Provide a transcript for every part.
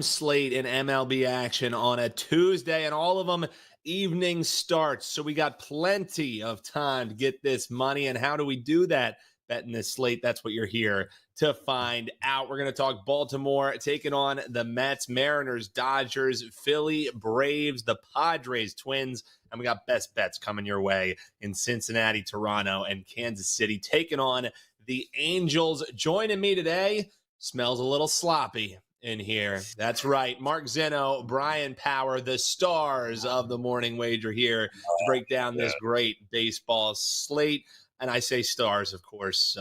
slate in MLB action on a Tuesday, and all of them evening starts. So we got plenty of time to get this money. And how do we do that? Betting this slate. That's what you're here to find out. We're going to talk Baltimore taking on the Mets, Mariners, Dodgers, Philly, Braves, the Padres, Twins, and we got best bets coming your way in Cincinnati, Toronto, and Kansas City taking on the Angels. Joining me today, smells a little sloppy in here. That's right. Mark Zinno, Bryan Power, the stars of the morning wager here to break down this great baseball slate. And I say stars, of course,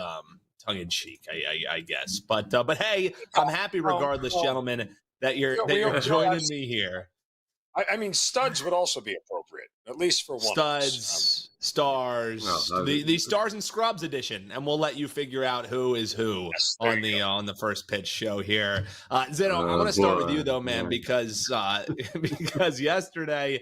tongue in cheek, I guess. But hey, I'm happy regardless, gentlemen, that you're joining me here. I mean, studs would also be appropriate, at least for one. Studs, stars, the stars and scrubs edition, and we'll let you figure out who is who on the first pitch show here. Zinno, I want to start with you though, man, because yesterday,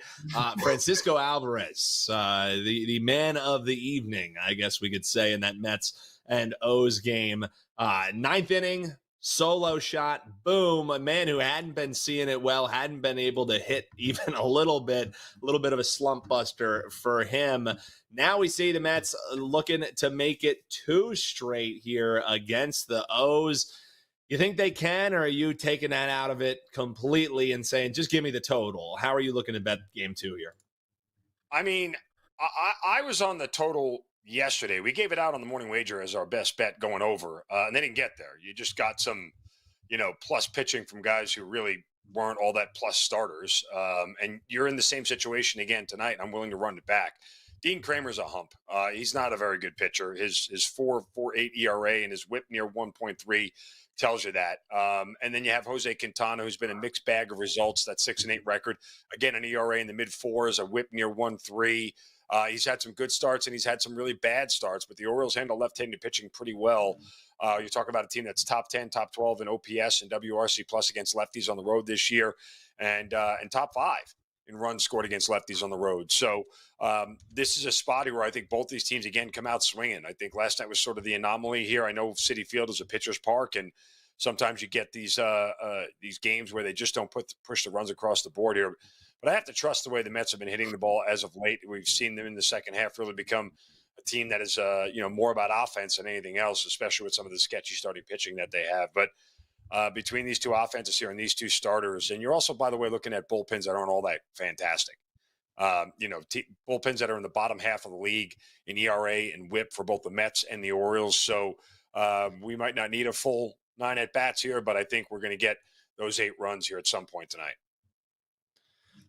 Francisco Alvarez, the man of the evening, I guess we could say, in that Mets and O's game, ninth inning. Solo shot, boom, a man who hadn't been seeing it well, hadn't been able to hit even a little bit of a slump buster for him. Now we see the Mets looking to make it 2 straight here against the O's. You think they can, or are you taking that out of it completely and saying, just give me the total? How are you looking to bet game 2 here? I mean, I was on the total yesterday. We gave it out on the morning wager as our best bet going over, and they didn't get there. You just got some, plus pitching from guys who really weren't all that plus starters. And you're in the same situation again tonight. I'm willing to run it back. Dean Kramer's a hump. He's not a very good pitcher. His 4.48 ERA and his whip near 1.3 tells you that. And then you have Jose Quintana, who's been a mixed bag of results. That 6-8 record. Again, an ERA in the mid 4s, a whip near 1.3. He's had some good starts and he's had some really bad starts, but the Orioles handle left-handed pitching pretty well. You talk about a team that's top 10, top 12 in OPS and WRC plus against lefties on the road this year, and top 5 in runs scored against lefties on the road. So this is a spot where I think both these teams, again, come out swinging. I think last night was sort of the anomaly here. I know Citi Field is a pitcher's park, and sometimes you get these games where they just don't push the runs across the board here. But I have to trust the way the Mets have been hitting the ball as of late. We've seen them in the second half really become a team that is, more about offense than anything else, especially with some of the sketchy starting pitching that they have. But between these two offenses here and these two starters, and you're also, by the way, looking at bullpens that aren't all that fantastic. Bullpens that are in the bottom half of the league in ERA and WHIP for both the Mets and the Orioles. So we might not need a full 9 at-bats here, but I think we're going to get those 8 runs here at some point tonight.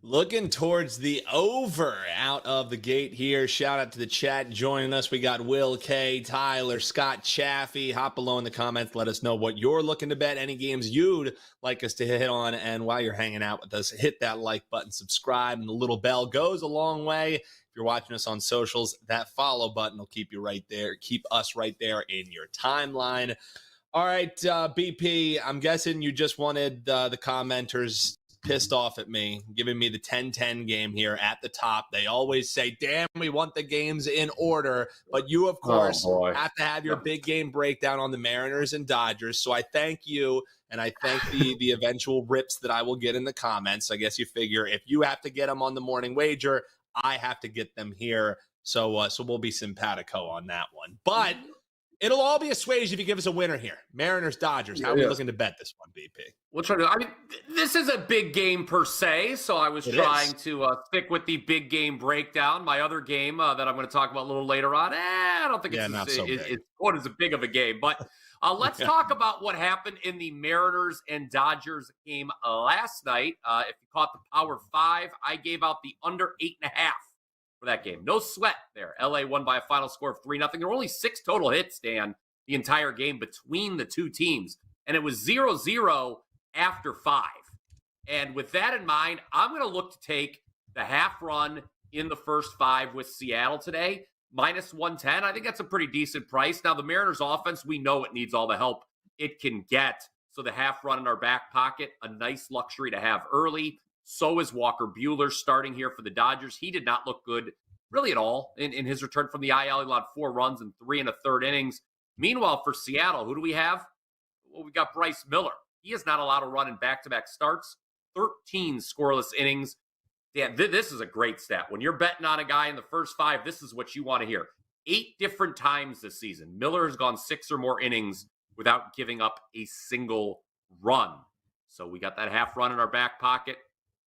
Looking towards the over out of the gate here. Shout out to the chat joining us. We got Will K, Tyler, Scott Chaffee. Hop below in the comments. Let us know what you're looking to bet, any games you'd like us to hit on. And while you're hanging out with us, hit that like button, subscribe, and the little bell goes a long way. If you're watching us on socials, that follow button will keep you right there. Keep us right there in your timeline. All right, BP, I'm guessing you just wanted the commenters pissed off at me, giving me the 10-10 game here at the top. They always say, damn, we want the games in order. But you, of course, have to have your big game breakdown on the Mariners and Dodgers. So I thank you, and I thank the eventual rips that I will get in the comments. I guess you figure if you have to get them on the morning wager, I have to get them here. So we'll be simpatico on that one. But it'll all be assuaged if you give us a winner here. Mariners, Dodgers. How are we looking to bet this one, BP? We'll try to. I mean, this is a big game per se, so I was trying to stick with the big game breakdown. My other game that I'm going to talk about a little later on, I don't think it's quite as big of a game. But let's talk about what happened in the Mariners and Dodgers game last night. If you caught the Power 5, I gave out the under 8.5 for that game. No sweat there. LA won by a final score of 3-0. There were only 6 total hits, Dan, the entire game between the two teams. And it was 0-0 after 5. And with that in mind, I'm going to look to take the half run in the first 5 with Seattle today, minus 110. I think that's a pretty decent price. Now, the Mariners offense, we know it needs all the help it can get. So the half run in our back pocket, a nice luxury to have early. So is Walker Buehler starting here for the Dodgers. He did not look good really at all in his return from the IL. He allowed 4 runs in 3 1/3 innings. Meanwhile, for Seattle, who do we have? Well, we got Bryce Miller. He is not allowed to run in back-to-back starts. 13 scoreless innings. Dan, this is a great stat. When you're betting on a guy in the first 5, this is what you want to hear. 8 different times this season, Miller has gone 6 or more innings without giving up a single run. So we got that half run in our back pocket.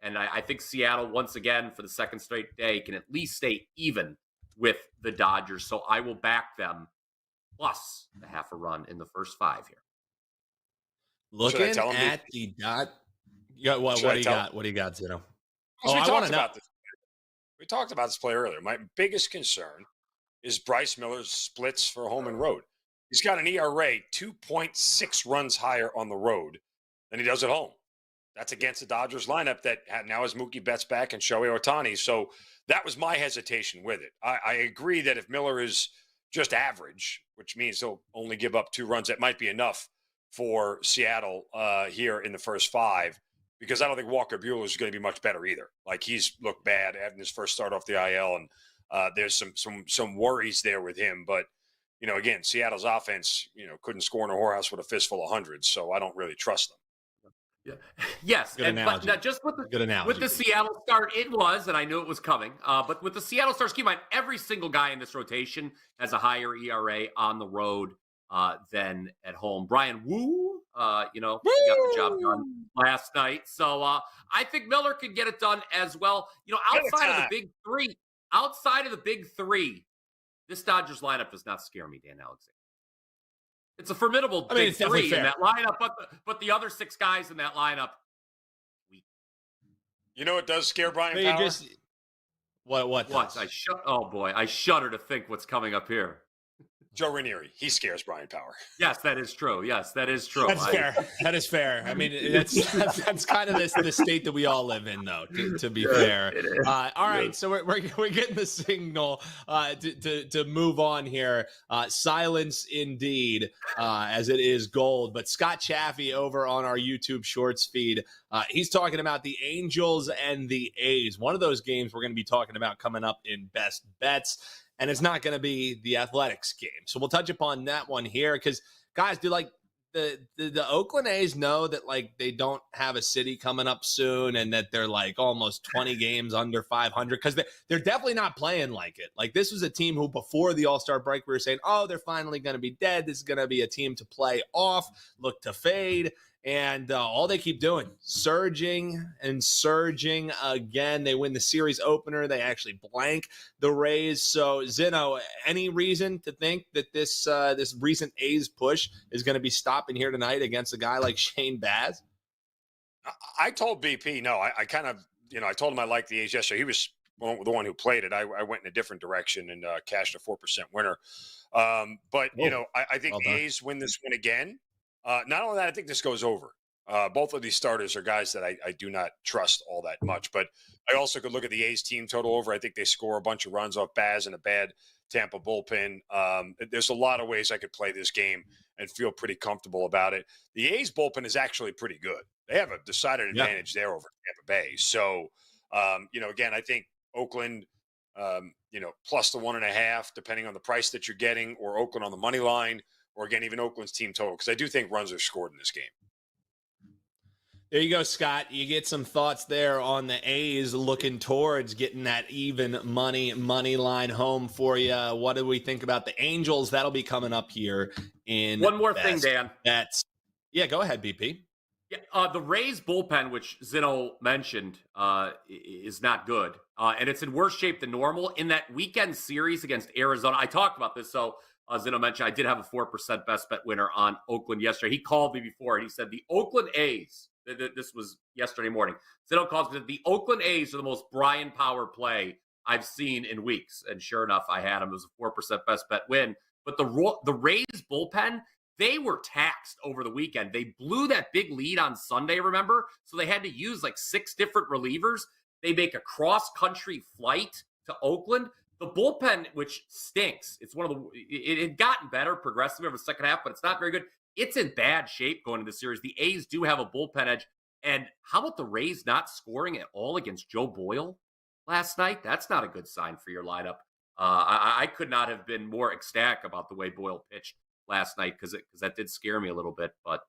And I think Seattle, once again, for the second straight day, can at least stay even with the Dodgers. So I will back them plus the half a run in the first 5 here. Looking at the dot. Yeah, what do you got? What do you got, Zinno? We talked about this play earlier. My biggest concern is Bryce Miller's splits for home and road. He's got an ERA 2.6 runs higher on the road than he does at home. That's against the Dodgers lineup that now has Mookie Betts back and Shohei Ohtani. So that was my hesitation with it. I agree that if Miller is just average, which means he'll only give up 2 runs, that might be enough for Seattle here in the first 5, because I don't think Walker Buehler is going to be much better either. Like, he's looked bad having his first start off the IL, and there's some worries there with him. But, again, Seattle's offense, couldn't score in a whorehouse with a fistful of hundreds, so I don't really trust them. Yeah. Yes, but not just with the Seattle start, it was, and I knew it was coming. But with the Seattle start, keep in mind, every single guy in this rotation has a higher ERA on the road than at home. Bryan Woo, he got the job done last night. So I think Miller can get it done as well. Outside of the big three, this Dodgers lineup does not scare me, Dan Alexander. It's a formidable big 3 in that lineup, but the other 6 guys in that lineup, weak. It does scare Brian Power? What? I shudder to think what's coming up here. Joe Ranieri, he scares Brian Power. Yes, that is true. That's fair. That is fair. I mean, that's kind of the state that we all live in, though. To be fair. All right, so we're getting the signal to move on here. Silence indeed, as it is gold. But Scott Chaffee over on our YouTube Shorts feed, he's talking about the Angels and the A's. One of those games we're going to be talking about coming up in Best Bets. And it's not going to be the Athletics game. So we'll touch upon that one here because, guys, do the Oakland A's know that, they don't have a city coming up soon and that they're, almost 20 games under 500? Because they're definitely not playing like it. This was a team who, before the All-Star break, we were saying, oh, they're finally going to be dead. This is going to be a team to play off, look to fade. And all they keep doing, surging and surging again. They win the series opener. They actually blank the Rays. So, Zinno, any reason to think that this recent A's push is going to be stopping here tonight against a guy like Shane Baz? I told BP, no. I kind of, I told him I liked the A's yesterday. He was the one who played it. I went in a different direction and cashed a 4% winner. I think the A's win this one again. Not only that, I think this goes over. Both of these starters are guys that I do not trust all that much. But I also could look at the A's team total over. I think they score a bunch of runs off Baz and a bad Tampa bullpen. There's a lot of ways I could play this game and feel pretty comfortable about it. The A's bullpen is actually pretty good. They have a decided advantage there over Tampa Bay. So, again, I think Oakland, plus the 1.5, depending on the price that you're getting, or Oakland on the money line, or again, even Oakland's team total, because I do think runs are scored in this game. There you go, Scott. You get some thoughts there on the A's looking towards getting that even money line home for you. What do we think about the Angels? That'll be coming up here in one more thing, Dan. Go ahead, BP. Yeah, the Rays bullpen, which Zinno mentioned, is not good, and it's in worse shape than normal. In that weekend series against Arizona, I talked about this, so. Zinno mentioned I did have a 4% best bet winner on Oakland yesterday. He called me before and he said the Oakland A's, this was yesterday morning. Zinno calls me, the Oakland A's are the most Bryan Power play I've seen in weeks. And sure enough, I had him. It was a 4% best bet win. But the Rays bullpen, they were taxed over the weekend. They blew that big lead on Sunday, remember? So they had to use 6 different relievers. They make a cross-country flight to Oakland. The bullpen, which stinks, it had gotten better progressively over the second half, but it's not very good. It's in bad shape going into the series. The A's do have a bullpen edge. And how about the Rays not scoring at all against Joe Boyle last night? That's not a good sign for your lineup. I could not have been more ecstatic about the way Boyle pitched last night because that did scare me a little bit. But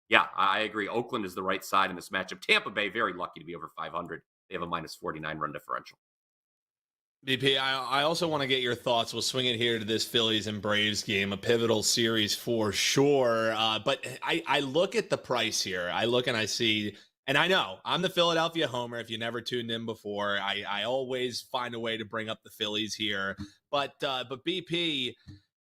Yeah, I agree. Oakland is the right side in this matchup. Tampa Bay, very lucky to be over 500. They have a minus 49 run differential. BP, I also want to get your thoughts. We'll swing it here to this Phillies and Braves game, a pivotal series for sure. But I look at the price here. I look and I see, and I know I'm the Philadelphia homer. If you never tuned in before, I always find a way to bring up the Phillies here. But BP,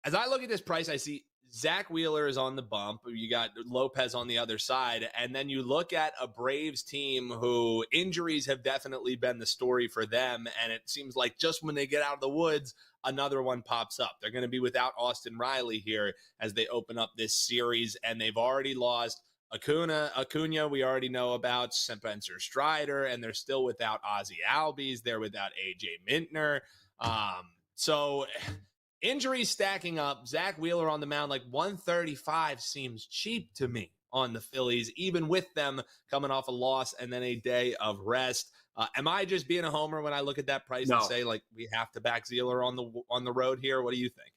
as I look at this price, I see Zach Wheeler is on the bump. You got Lopez on the other side. And then you look at a Braves team who injuries have definitely been the story for them. And it seems like just when they get out of the woods, another one pops up. They're going to be without Austin Riley here as they open up this series. And they've already lost Acuna, we already know about, Spencer Strider, and they're still without Ozzie Albies. They're without AJ Mintner. So injuries stacking up. Zach Wheeler on the mound, like 135 seems cheap to me on the Phillies, even with them coming off a loss and then a day of rest. Am I just being a homer when I look at that price and say, like, we have to back Wheeler on the road here? What do you think?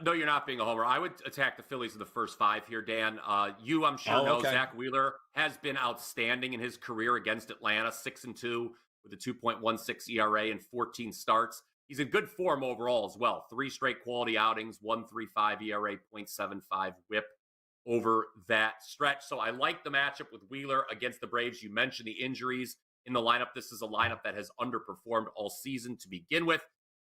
No, you're not being a homer. I would attack the Phillies in the first 5 here, Dan. You, I'm sure, know Zach Wheeler has been outstanding in his career against Atlanta, 6-2 with a 2.16 ERA and 14 starts. He's in good form overall as well. 3 straight quality outings, 1.35 ERA, 0.75 WHIP over that stretch. So I like the matchup with Wheeler against the Braves. You mentioned the injuries in the lineup. This is a lineup that has underperformed all season to begin with.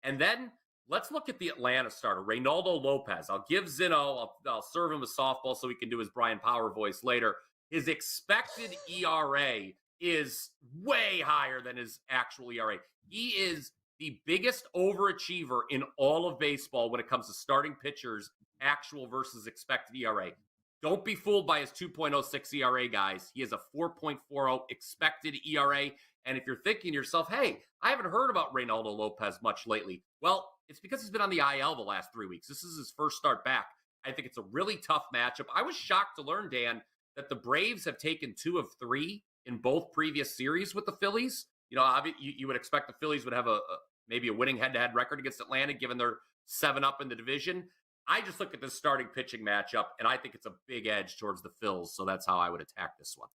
And then let's look at the Atlanta starter, Reynaldo Lopez. I'll give Zinno, I'll serve him a softball so he can do his Bryan Power voice later. His expected ERA is way higher than his actual ERA. He is the biggest overachiever in all of baseball when it comes to starting pitchers, actual versus expected ERA. Don't be fooled by his 2.06 ERA, guys. He has a 4.40 expected ERA. And if you're thinking to yourself, hey, I haven't heard about Reynaldo Lopez much lately. Well, it's because he's been on the IL the last 3 weeks. This is his first start back. I think it's a really tough matchup. I was shocked to learn, Dan, that the Braves have taken 2 of 3 in both previous series with the Phillies. You know, you would expect the Phillies would have maybe a winning head-to-head record against Atlanta, given they're 7-up in the division. I just look at this starting pitching matchup, and I think it's a big edge towards the Phils, so that's how I would attack this one.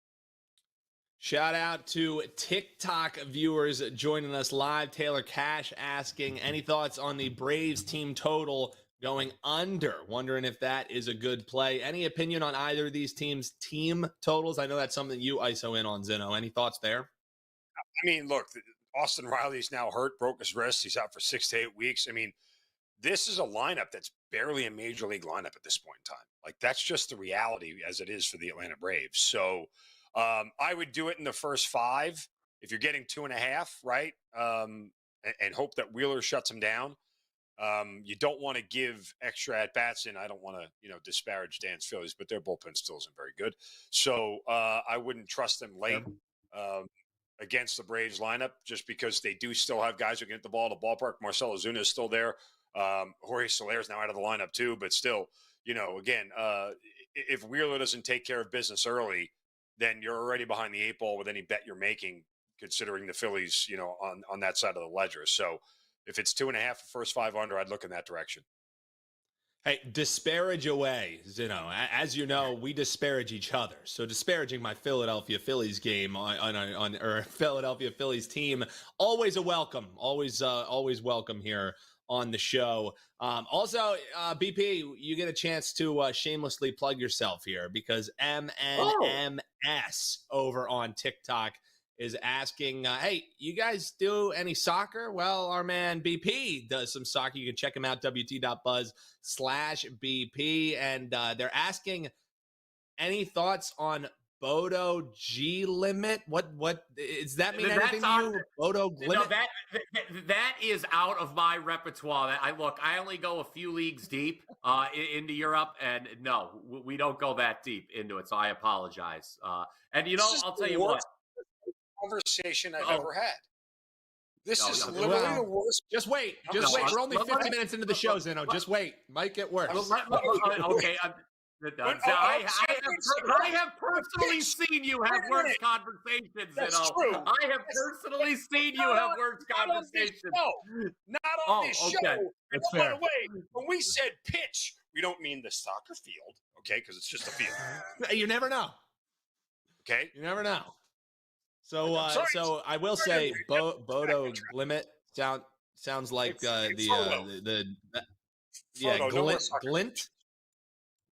Shout out to TikTok viewers joining us live. Taylor Cash asking, any thoughts on the Braves team total going under? Wondering if that is a good play. Any opinion on either of these teams' team totals? I know that's something you ISO in on, Zinno. Any thoughts there? I mean, look, Austin Riley's now hurt, broke his wrist. He's out for 6 to 8 weeks. I mean, this is a lineup that's barely a major league lineup at this point in time. Like, that's just the reality as it is for the Atlanta Braves. So I would do it in the first 5 if you're getting 2.5, right? And hope that Wheeler shuts him down. You don't want to give extra at-bats in. I don't want to, disparage Dan's Phillies, but their bullpen still isn't very good. So I wouldn't trust them late against the Braves lineup just because they do still have guys who can hit the ball at the ballpark. Marcell Ozuna is still there. Jorge Soler is now out of the lineup too, but still, again, if Wheeler doesn't take care of business early, then you're already behind the 8 ball with any bet you're making, considering the Phillies, on that side of the ledger. So if it's 2.5 the first 5 under, I'd look in that direction. Hey, disparage away, Zinno. As you know, we disparage each other. So disparaging my Philadelphia Phillies game or Philadelphia Phillies team, always a welcome. Always welcome here on the show. Also, BP, you get a chance to shamelessly plug yourself here because MNMS over on TikTok is asking, hey, you guys do any soccer? Well, our man BP does some soccer. You can check him out, wt.buzz/BP. And they're asking any thoughts on Bodo G Limit? What does that mean? Anything to you? Bodo Limit? No, that is out of my repertoire. I only go a few leagues deep into Europe, and no, we don't go that deep into it. So I apologize. And I'll tell you what. Conversation I've ever had. This is literally the worst. Just wait. We're only 50 minutes into the show, Zinno. Just wait. Might get worse. Okay. I have personally seen you have worse conversations. That's true. I have personally seen you have worse conversations. Not on this show. That's by fair. the way, when we said pitch We don't mean the soccer field, okay? Because it's just a field. You never know. Okay, you never know. So, sorry. so I will say, Bodo Glimmet sounds like Glint.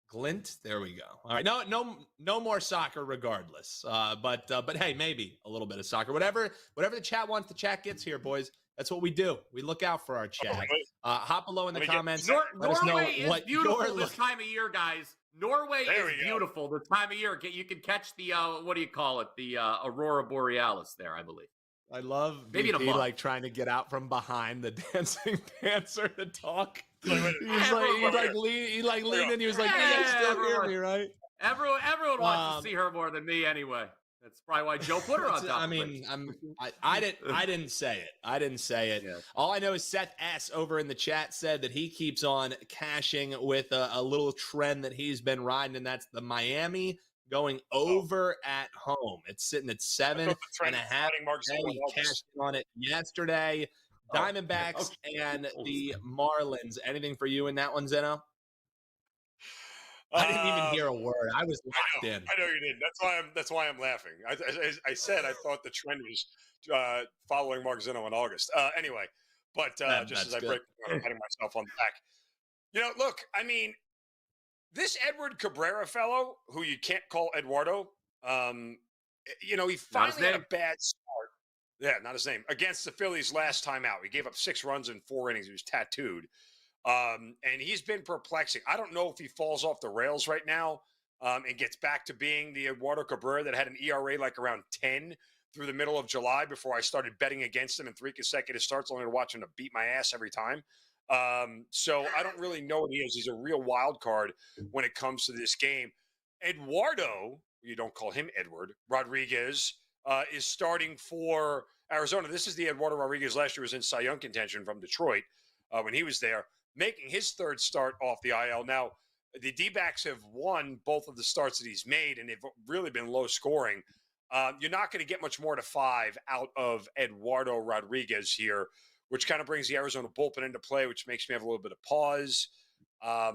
Glint. There we go. All right. No more soccer, regardless. But hey, maybe a little bit of soccer. Whatever the chat wants, the chat gets here, boys. That's what we do. We look out for our chat. Hop below in the comments. Norway is beautiful this time of year, guys. Norway is beautiful this time of year. You can catch the what do you call it? The Aurora Borealis there, I believe. I love maybe like trying to get out from behind the dancing dancer to talk. He leaned in. He was like, "You guys still hear me, right?" Everyone wants to see her more than me, anyway. That's probably why Joe put her on top. I didn't say it. I didn't say it. Yeah. All I know is Seth S over in the chat said that he keeps on cashing with a little trend that he's been riding, and that's the Miami going over at home. It's sitting at 7.5. He cashed on it yesterday. Diamondbacks and the Marlins. Anything for you in that one, Zinno? I didn't even hear a word. I was locked in. I know you didn't. That's why I'm laughing. I said I thought the trend was following Mark Zinno in August. Anyway, but just as I break, I'm patting myself on the back. Look, I mean, this Edward Cabrera fellow, who you can't call Eduardo, he finally had a bad start. Yeah, not his name. Against the Phillies last time out. He gave up 6 runs in 4 innings. He was tattooed. And he's been perplexing. I don't know if he falls off the rails right now and gets back to being the Eduardo Cabrera that had an ERA like around 10 through the middle of July before I started betting against him in 3 consecutive starts, only to watch him to beat my ass every time. So I don't really know what he is. He's a real wild card when it comes to this game. Eduardo, you don't call him Edward, Rodriguez, is starting for Arizona. This is the Eduardo Rodriguez last year was in Cy Young contention from Detroit when he was there, making his 3rd start off the IL. Now, the D-backs have won both of the starts that he's made, and they've really been low scoring. You're not going to get much more to 5 out of Eduardo Rodriguez here, which kind of brings the Arizona bullpen into play, which makes me have a little bit of pause. I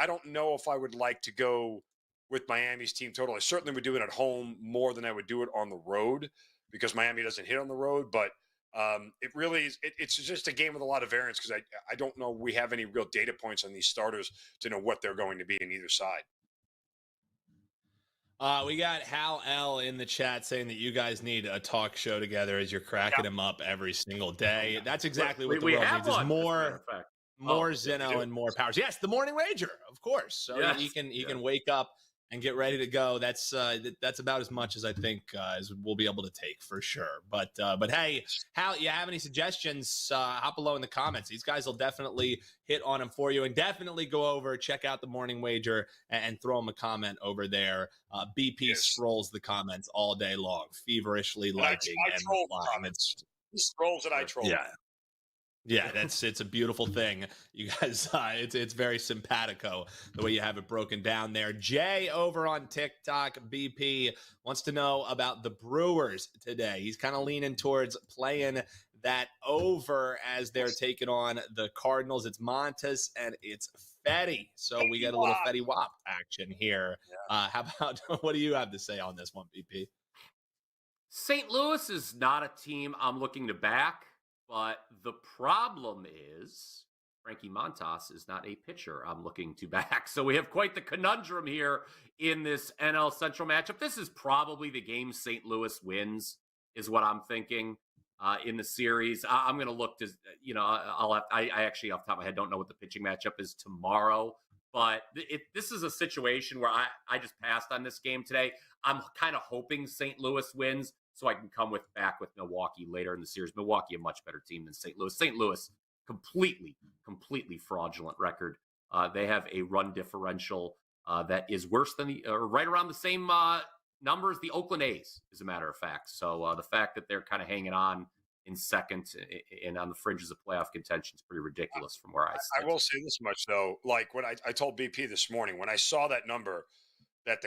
don't know if I would like to go with Miami's team total. I certainly would do it at home more than I would do it on the road because Miami doesn't hit on the road, but it really is. It's just a game with a lot of variance because I don't know we have any real data points on these starters to know what they're going to be in either side. We got Hal L in the chat saying that you guys need a talk show together as you're cracking him up every single day. That's exactly what the world needs. Is more Zinno and more powers. Yes, the morning rager, of course. So he can wake up and get ready to go. That's about as much as I think as we'll be able to take for sure. But hey, Hal, you have any suggestions? Hop below in the comments. These guys will definitely hit on them for you, and definitely go over, check out the morning wager, and throw them a comment over there. BP scrolls the comments all day long, feverishly liking and replying. He scrolls and I troll. Yeah, it's a beautiful thing. You guys, it's very simpatico the way you have it broken down there. Jay over on TikTok, BP, wants to know about the Brewers today. He's kind of leaning towards playing that over as they're taking on the Cardinals. It's Montes and it's Fetty. So we get a little Fetty Wap action here. How about, what do you have to say on this one, BP? St. Louis is not a team I'm looking to back. But the problem is Frankie Montas is not a pitcher I'm looking to back. So we have quite the conundrum here in this NL Central matchup. This is probably the game St. Louis wins, is what I'm thinking in the series. I'm going to look to, I actually off the top of my head don't know what the pitching matchup is tomorrow. But this is a situation where I just passed on this game today. I'm kind of hoping St. Louis wins, so I can come back with Milwaukee later in the series. Milwaukee, a much better team than St. Louis. St. Louis, completely fraudulent record. They have a run differential that is worse than right around the same number as the Oakland A's, as a matter of fact. So the fact that they're kind of hanging on in second and on the fringes of playoff contention is pretty ridiculous from where I sit. I will say this much, though. Like when I told BP this morning, when I saw that number, that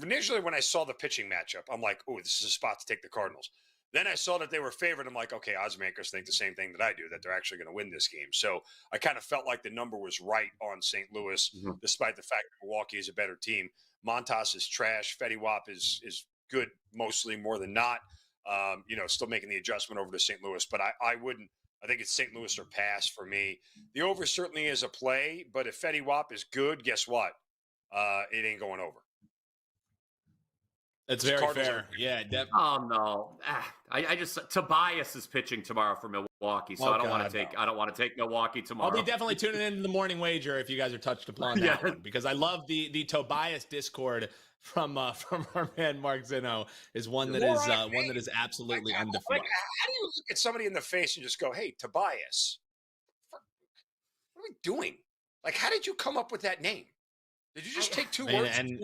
initially when I saw the pitching matchup, I'm like, oh, this is a spot to take the Cardinals. Then I saw that they were favored. I'm like, okay, odds makers think the same thing that I do, that they're actually going to win this game. So I kind of felt like the number was right on St. Louis, despite the fact that Milwaukee is a better team. Montas is trash. Fetty Wap is good, mostly more than not. Still making the adjustment over to St. Louis, but I wouldn't. I think it's St. Louis or pass for me. The over certainly is a play, but if Fetty Wap is good, guess what? It ain't going over. That's very fair. Yeah, definitely. Oh no, I just Tobias is pitching tomorrow for Milwaukee, so I don't want to take Milwaukee tomorrow. I'll be definitely tuning into the morning wager if you guys are touched upon that one, because I love the Tobias Discord from our man Mark Zinno is one that is absolutely undefeated. Like, how do you look at somebody in the face and just go, "Hey, Tobias, what are we doing? Like, how did you come up with that name? Did you just take two words and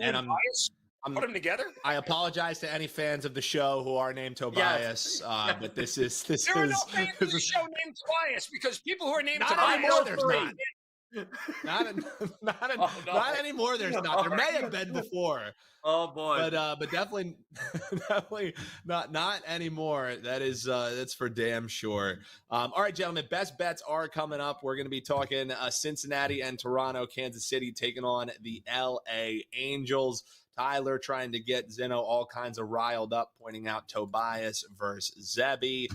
put them together?" I apologize to any fans of the show who are named Tobias, but this is there are no fans of the show named Tobias, because people who are named not Tobias anymore. There's not anymore. There's not. There may have been before. Oh boy, but definitely not anymore. That's for damn sure. All right, gentlemen, best bets are coming up. We're going to be talking Cincinnati and Toronto, Kansas City taking on the LA Angels. Tyler trying to get Zinno all kinds of riled up, pointing out Tobias versus Zebby.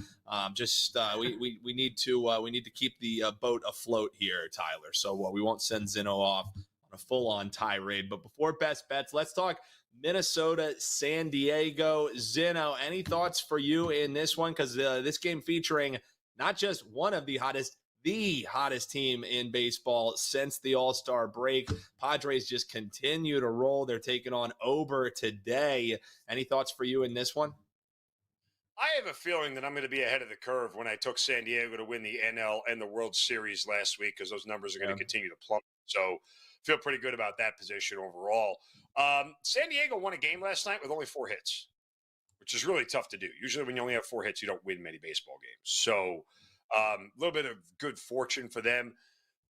We need to keep the boat afloat here, Tyler. So we won't send Zinno off on a full-on tirade. But before best bets, let's talk Minnesota, San Diego. Zinno, any thoughts for you in this one? Because this game featuring not just one of the hottest team in baseball since the All-Star break. Padres just continue to roll. They're taking on Ober today. Any thoughts for you in this one? I have a feeling that I'm going to be ahead of the curve when I took San Diego to win the NL and the World Series last week, because those numbers are going to continue to plummet. So feel pretty good about that position overall. San Diego won a game last night with only 4 hits, which is really tough to do. Usually when you only have 4 hits, you don't win many baseball games. So a little bit of good fortune for them.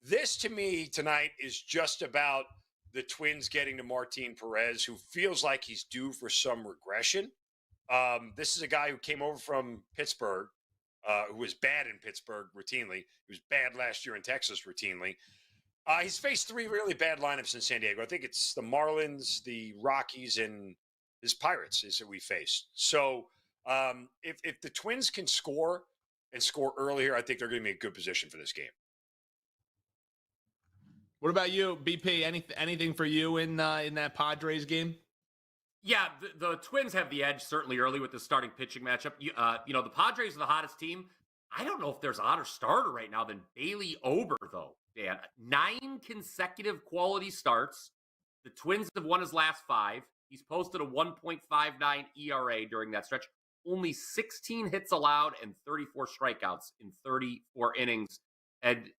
This, to me, tonight is just about the Twins getting to Martin Perez, who feels like he's due for some regression. This is a guy who came over from Pittsburgh, who was bad in Pittsburgh routinely. He was bad last year in Texas routinely. He's faced 3 really bad lineups in San Diego. I think it's the Marlins, the Rockies, and his Pirates is that we faced. So if the Twins can score and score earlier, I think they're going to be in a good position for this game. What about you, BP? Anything for you in that Padres game? Yeah, the Twins have the edge certainly early with the starting pitching matchup. The Padres are the hottest team. I don't know if there's a hotter starter right now than Bailey Ober, though, Dan. 9 consecutive quality starts. The Twins have won his last 5. He's posted a 1.59 ERA during that stretch. Only 16 hits allowed and 34 strikeouts in 34 innings. And,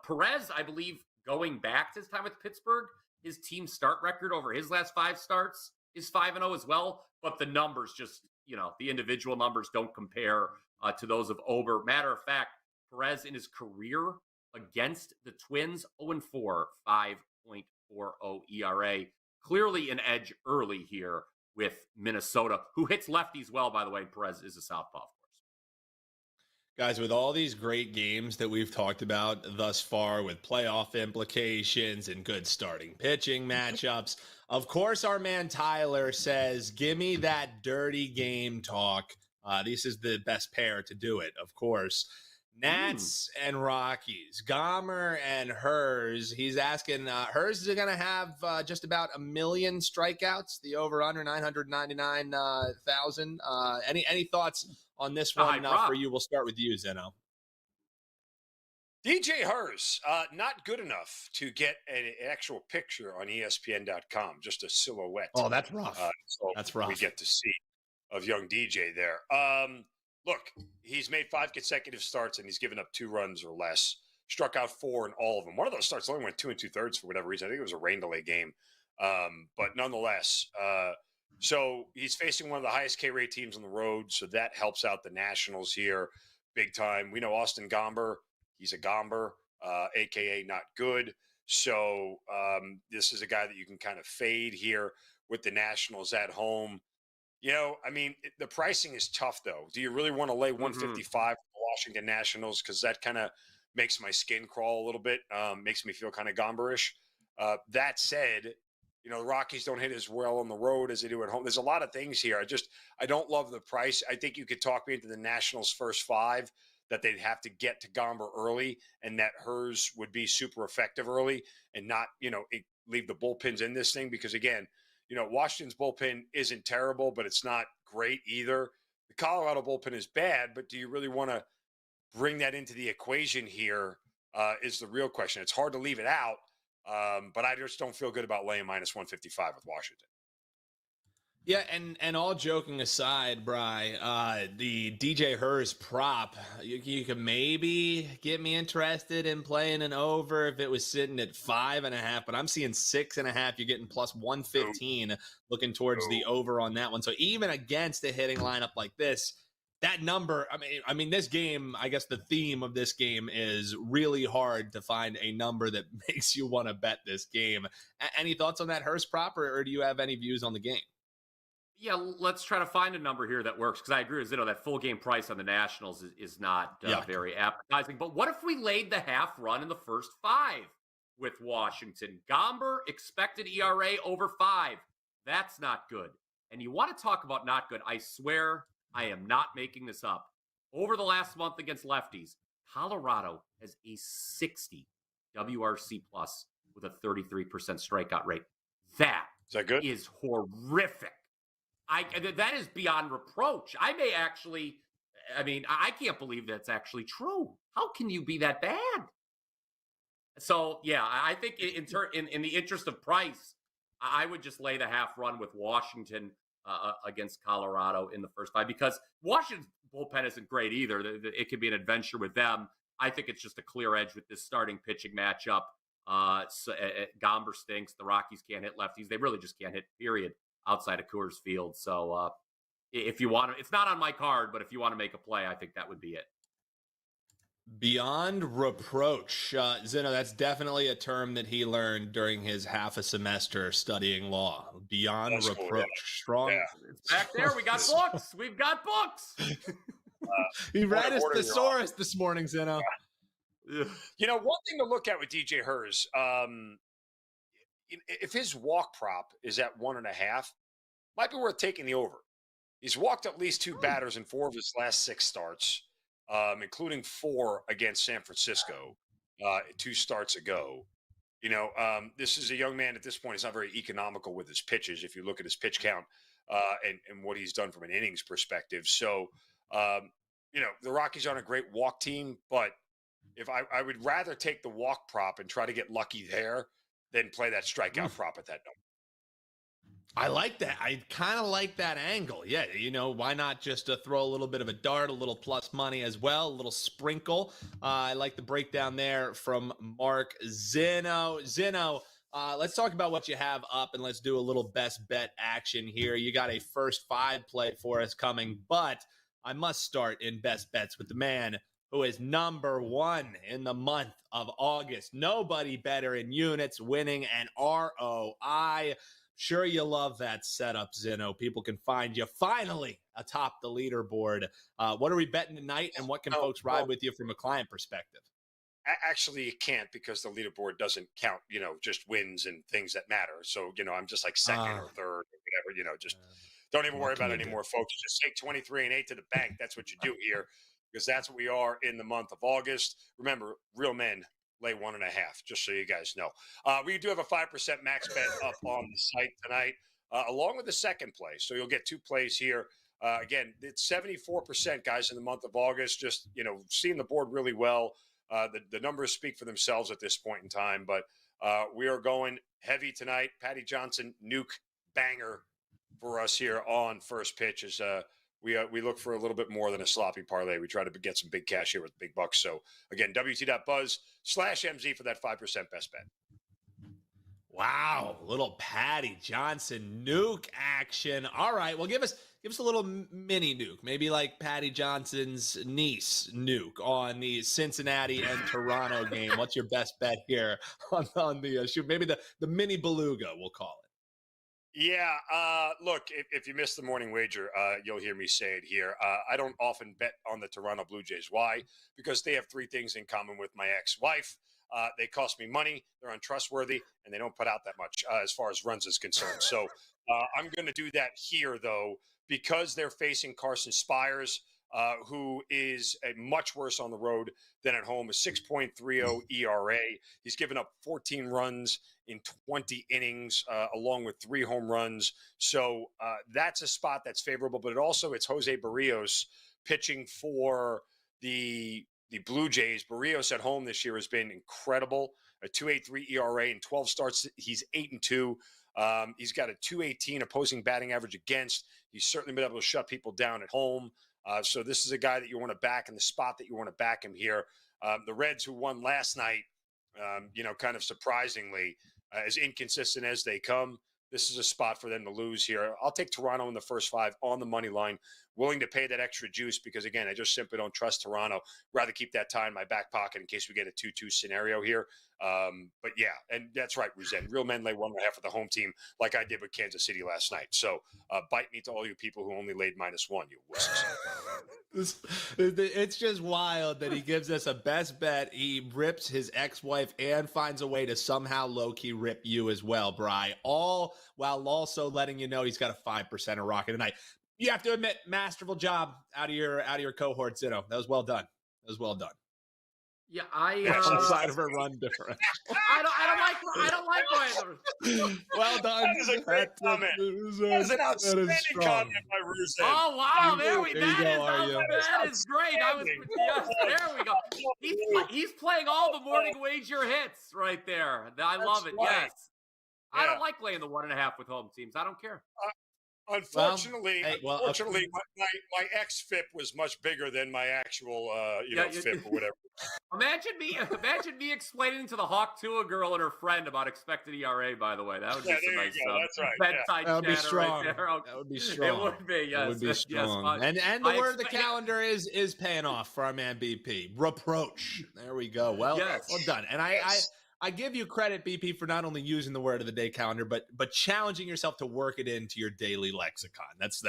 Perez, I believe, going back to his time with Pittsburgh, his team start record over his last 5 starts is 5-0 as well. But the numbers just, the individual numbers don't compare to those of Ober. Matter of fact, Perez in his career against the Twins, 0-4, 5.40 ERA. Clearly an edge early here with Minnesota, who hits lefties well, by the way. Perez is a southpaw, of course. Guys, with all these great games that we've talked about thus far with playoff implications and good starting pitching matchups, of course, our man Tyler says, give me that dirty game talk. This is the best pair to do it, of course. Nats and Rockies, Gomer and Hers. He's asking, Hers is going to have just about 1 million strikeouts, the over-under 999,000. Any thoughts on this one for you? We'll start with you, Zinno. DJ Hers, not good enough to get an actual picture on ESPN.com, just a silhouette. Oh, that's rough. That's rough. We get to see of young DJ there. Look, he's made 5 consecutive starts and he's given up 2 runs or less. Struck out 4 in all of them. One of those starts only went 2 2/3 for whatever reason. I think it was a rain delay game. But nonetheless, so he's facing one of the highest K rate teams on the road. So that helps out the Nationals here big time. We know Austin Gomber. He's a Gomber, AKA not good. So this is a guy that you can kind of fade here with the Nationals at home. I mean, the pricing is tough, though. Do you really want to lay 155 for the Washington Nationals? Because that kind of makes my skin crawl a little bit, makes me feel kind of gomberish. That said, the Rockies don't hit as well on the road as they do at home. There's a lot of things here. I don't love the price. I think you could talk me into the Nationals' first 5, that they'd have to get to Gomber early, and that hers would be super effective early, and not, leave the bullpens in this thing. Because again, Washington's bullpen isn't terrible, but it's not great either. The Colorado bullpen is bad, but do you really want to bring that into the equation here? Is the real question. It's hard to leave it out, but I just don't feel good about laying minus 155 with Washington. Yeah, and all joking aside, Bri, the DJ Hers prop, you could maybe get me interested in playing an over if it was sitting at 5.5, but I'm seeing 6.5. You're getting plus 115, looking towards the over on that one. So even against a hitting lineup like this, that number, I mean, this game, I guess the theme of this game is really hard to find a number that makes you want to bet this game. Any thoughts on that Hers prop, or do you have any views on the game? Yeah, let's try to find a number here that works, because I agree with Zinno, that full game price on the Nationals is not very appetizing. But what if we laid the half run in the first 5 with Washington? Gomber, expected ERA over 5. That's not good. And you want to talk about not good. I swear I am not making this up. Over the last month against lefties, Colorado has a 60 WRC plus with a 33% strikeout rate. That is horrific. That is beyond reproach. I can't believe that's actually true. How can you be that bad? So, yeah, I think in the interest of price, I would just lay the half run with Washington against Colorado in the first 5, because Washington's bullpen isn't great either. It could be an adventure with them. I think it's just a clear edge with this starting pitching matchup. Gomber stinks. The Rockies can't hit lefties. They really just can't hit, period, outside of Coors Field. So if you want to, it's not on my card, but if you want to make a play, I think that would be it. Beyond reproach. Zinno, that's definitely a term that he learned during his half a semester studying law. Beyond reproach. Cool, yeah. Strong. Yeah. It's back there. We got books. We've got books. He read his thesaurus this morning, Zinno. Yeah. One thing to look at with DJ Hers, if his walk prop is at 1.5, might be worth taking the over. He's walked at least 2 batters in 4 of his last 6 starts, including 4 against San Francisco 2 starts ago. This is a young man at this point. He's not very economical with his pitches, if you look at his pitch count and what he's done from an innings perspective. So, the Rockies aren't a great walk team, but if I would rather take the walk prop and try to get lucky there than play that strikeout prop at that number. I like that. I kind of like that angle. Yeah, why not just throw a little bit of a dart, a little plus money as well, a little sprinkle. I like the breakdown there from Mark Zinno. Zinno, let's talk about what you have up, and let's do a little best bet action here. You got a first 5 play for us coming, but I must start in best bets with the man who is number 1 in the month of August. Nobody better in units, winning, and ROI. Sure, you love that setup, Zinno. People can find you finally atop the leaderboard. What are we betting tonight, and what can folks ride with you from a client perspective? Actually, you can't, because the leaderboard doesn't count, just wins and things that matter. So, I'm just like second or third or whatever, just don't even worry about it anymore, folks. Just take 23-8 to the bank. That's what you do here, because that's what we are in the month of August. Remember, real men lay 1.5, just so you guys know. We do have a 5% max bet up on the site tonight, along with the second play. So you'll get 2 plays here. Again, it's 74%, guys, in the month of August. Just, seeing the board really well. The numbers speak for themselves at this point in time, but we are going heavy tonight. Patty Johnson, nuke banger for us here on First Pitch. Is we look for a little bit more than a sloppy parlay. We try to get some big cash here with big bucks. So again, WT.buzz/MZ for that 5% best bet. Wow, little Patty Johnson nuke action. All right, well, give us a little mini nuke, maybe like Patty Johnson's niece nuke on the Cincinnati and Toronto game. What's your best bet here on the shoot? Maybe the mini beluga, we'll call it. Yeah. Look, if you missed the morning wager, you'll hear me say it here. I don't often bet on the Toronto Blue Jays. Why? Because they have three things in common with my ex-wife. They cost me money, they're untrustworthy, and they don't put out that much as far as runs is concerned. So I'm going to do that here, though, because they're facing Carson Spires, who is much worse on the road than at home, a 6.30 ERA. He's given up 14 runs in 20 innings, along with 3 home runs. So that's a spot that's favorable. But it's Jose Barrios pitching for the Blue Jays. Barrios at home this year has been incredible. A 2.83 ERA in 12 starts. He's 8-2. He's got a 2.18 opposing batting average against. He's certainly been able to shut people down at home. So this is a guy that you want to back in the spot that you want to back him here. The Reds, who won last night, kind of surprisingly, as inconsistent as they come, this is a spot for them to lose here. I'll take Toronto in the first 5 on the money line, willing to pay that extra juice because, again, I just simply don't trust Toronto. Rather keep that tie in my back pocket in case we get a 2-2 scenario here. But, yeah, and that's right, Ruzen. Real men lay 1.5 for the home team like I did with Kansas City last night. So bite me to all you people who only laid -1, you wusses. It's just wild that he gives us a best bet. He rips his ex-wife and finds a way to somehow low-key rip you as well, Bri. All while also letting you know he's got a 5% of rocket tonight. You have to admit, masterful job out of your cohort, Zinno. That was well done. Yeah, outside of a run difference. I don't like Ryan. Well done. That is a great comment. That's an outstanding comment by Ruzen. Oh wow, there we go. That is great. There we go. He's playing all the morning wager hits right there. I love it. Right. Yes. Yeah. I don't like laying the 1.5 with home teams. I don't care. Unfortunately, my ex-FIP was much bigger than my actual, FIP or whatever. Imagine me explaining to the Hawk Tua girl and her friend about expected ERA. By the way, that would be some nice stuff. That's right. Bedside That would be strong. Right there. That would be strong. It would be. Yes. It would be strong. Yes, and the word of the calendar is paying off for our man BP. Reproach. There we go. Well done. And I give you credit, BP, for not only using the word of the day calendar, but challenging yourself to work it into your daily lexicon. That's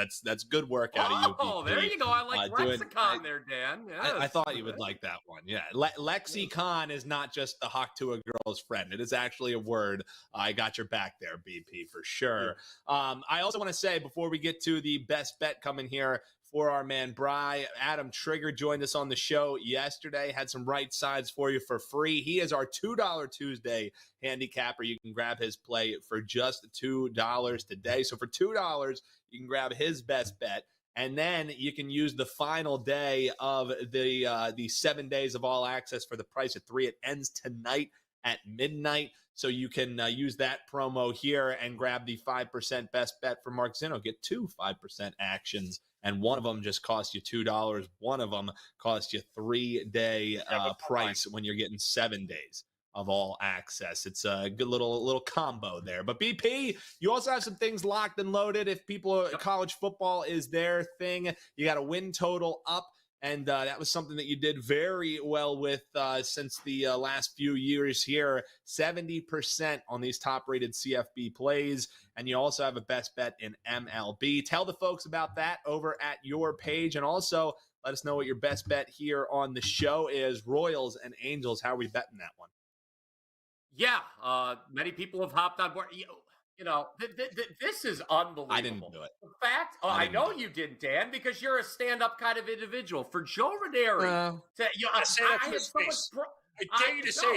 good work out of you, BP. Oh, there you go. I like lexicon there, Dan. Yes. I thought you would like that one. Yeah. Lexicon is not just the Hawk to a girl's friend. It is actually a word. I got your back there, BP, for sure. I also want to say, before we get to the best bet coming here, for our man Bryan, Adam Trigger joined us on the show yesterday, had some right sides for you for free. He is our $2 Tuesday handicapper. You can grab his play for just $2 today. So for $2, you can grab his best bet. And then you can use the final day of the 7 days of all access for the price of 3. It ends tonight at midnight. So you can use that promo here and grab the 5% best bet for Mark Zinno. Get 2 5% actions. And one of them just costs you $2. One of them costs you 3-day price when you're getting 7 days of all access. It's a good little combo there. But BP, you also have some things locked and loaded. If college football is their thing, you got a win total up. And that was something that you did very well with since the last few years here. 70% on these top-rated CFB plays. And you also have a best bet in MLB. Tell the folks about that over at your page. And also let us know what your best bet here on the show is. Royals and Angels, how are we betting that one? Yeah, many people have hopped on board. This is unbelievable. I didn't do it. In fact, I know you didn't, Dan, because you're a stand-up kind of individual. For Joe Ranieri, I dare you to say it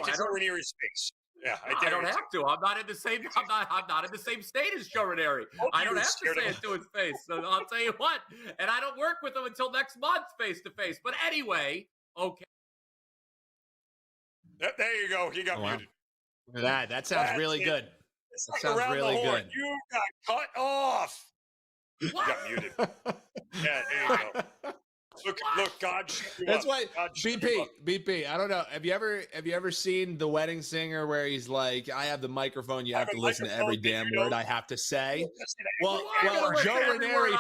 to Joe Ranieri's face. Yeah, I don't have to. I'm not in the same. I'm not in the same state as Joe Ranieri. I don't have to say it to his face. So I'll tell you what. And I don't work with him until next month, face to face. But anyway, okay. There you go. He got muted. That sounds really good. It's that sounds really good. You got cut off. You got muted. Yeah, there you go. Look, God. That's why BP. I don't know. Have you ever seen The Wedding Singer where he's like, "I have the microphone. You have to listen to every damn word I have to say." Well, Joe Ranieri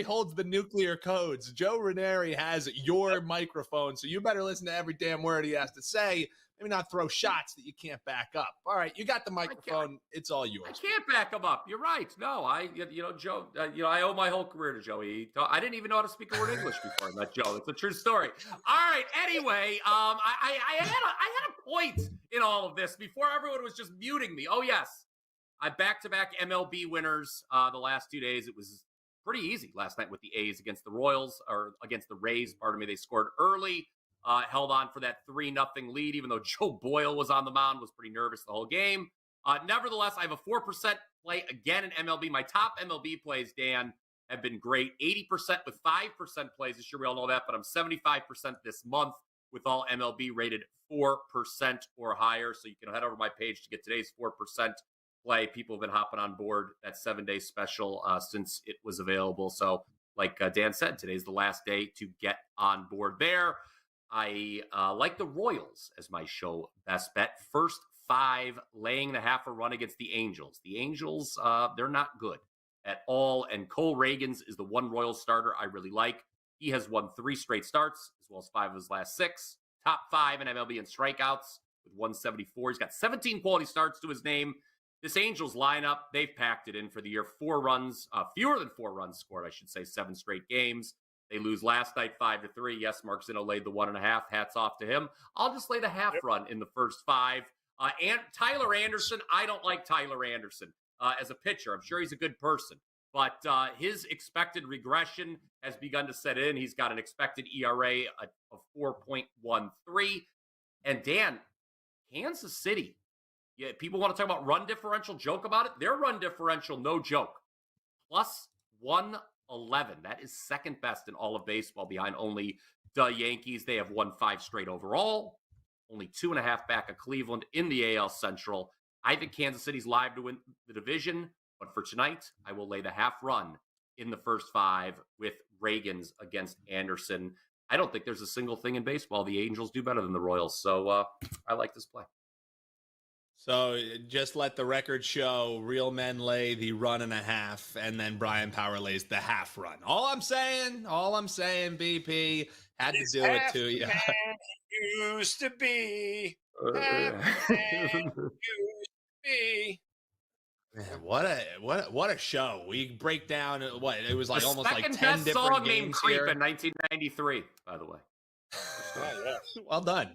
holds the nuclear codes. Joe Ranieri has your microphone, so you better listen to every damn word he has to say. maybe not throw shots that you can't back up. All right, you got the microphone. It's all yours. I can't back him up. You're right. No, Joe, I owe my whole career to Joey. I didn't even know how to speak a word English before I met Joe. It's a true story. All right. Anyway, I had a point in all of this before everyone was just muting me. Oh yes, I back-to-back MLB winners the last 2 days. It was pretty easy last night with the A's against the Royals, or against the Rays. Pardon me. They scored early, held on for that 3-0 lead, even though Joe Boyle was on the mound, was pretty nervous the whole game. Nevertheless, I have a 4% play again in MLB. My top MLB plays, Dan, have been great. 80% with 5% plays this year. We all know that, but I'm 75% this month with all MLB rated 4% or higher. So you can head over to my page to get today's 4% play. People have been hopping on board that 7-day special since it was available. So like Dan said, today's the last day to get on board there. I like the Royals as my show best bet. First 5, laying the half a run against the Angels. The Angels, they're not good at all. And Cole Reagans is the one Royals starter I really like. He has won 3 straight starts, as well as 5 of his last 6. Top 5 in MLB in strikeouts with 174. He's got 17 quality starts to his name. This Angels lineup, they've packed it in for the year. 4 runs, fewer than 4 runs scored, I should say, 7 straight games. They lose last night 5-3. Yes, Mark Zinno laid the 1.5. Hats off to him. I'll just lay the half run in the first 5. And Tyler Anderson, I don't like Tyler Anderson as a pitcher. I'm sure he's a good person, but his expected regression has begun to set in. He's got an expected ERA of 4.13. And Dan, Kansas City, yeah, people want to talk about run differential, joke about it. Their run differential, no joke, plus 111. That is second best in all of baseball, behind only the Yankees. They have won 5 straight overall. Only 2.5 back of Cleveland in the AL Central. I think Kansas City's live to win the division, but for tonight, I will lay the half run in the first 5 with Reagans against Anderson. I don't think there's a single thing in baseball the Angels do better than the Royals, so I like this play. So just let the record show real men lay the 1.5, and then Brian Power lays the half run. All I'm saying, BP, had to do it to you. Used to be. Man, what a show. We break down what it was like, almost like 10 different song games named Creep in 1993, by the way. Well done.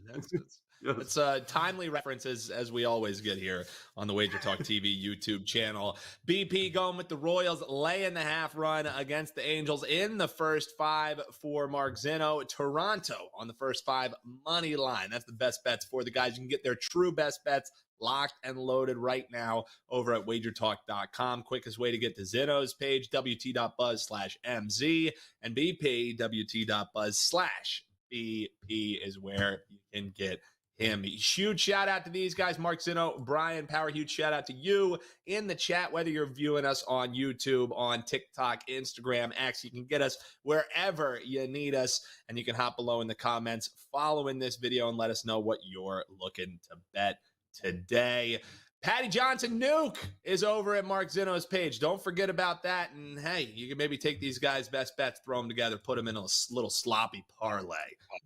It's timely references, as we always get here on the WagerTalk TV YouTube channel. BP going with the Royals, laying the half run against the Angels in the first 5 for Mark Zinno. Toronto on the first 5 money line. That's the best bets for the guys. You can get their true best bets locked and loaded right now over at WagerTalk.com. Quickest way to get to Zinno's page, WT.buzz/MZ, and BP, WT.buzz/BP is where you can get him. Huge shout out to these guys, Mark Zinno, Bryan Power. Huge shout out to you in the chat, whether you're viewing us on YouTube, on TikTok, Instagram, X. You can get us wherever you need us, and you can hop below in the comments following this video and let us know what you're looking to bet today. Patty Johnson Nuke is over at Mark Zinno's page. Don't forget about that. And hey, you can maybe take these guys' best bets, throw them together, put them in a little sloppy parlay,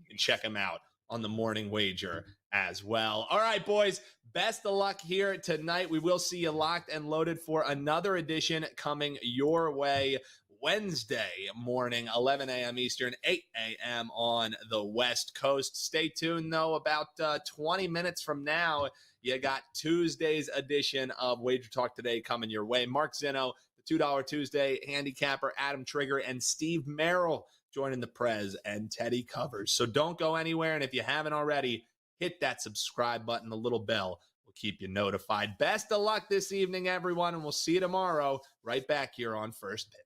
and check them out on the morning wager as well. All right, boys, best of luck here tonight. We will see you locked and loaded for another edition coming your way Wednesday morning, 11 a.m. Eastern, 8 a.m. on the West Coast. Stay tuned, though. About 20 minutes from now, you got Tuesday's edition of Wager Talk Today coming your way. Mark Zinno, the $2 Tuesday handicapper, Adam Trigger, and Steve Merrill joining the Prez and Teddy Covers. So don't go anywhere. And if you haven't already, hit that subscribe button. The little bell will keep you notified. Best of luck this evening, everyone. And we'll see you tomorrow right back here on First Pitch.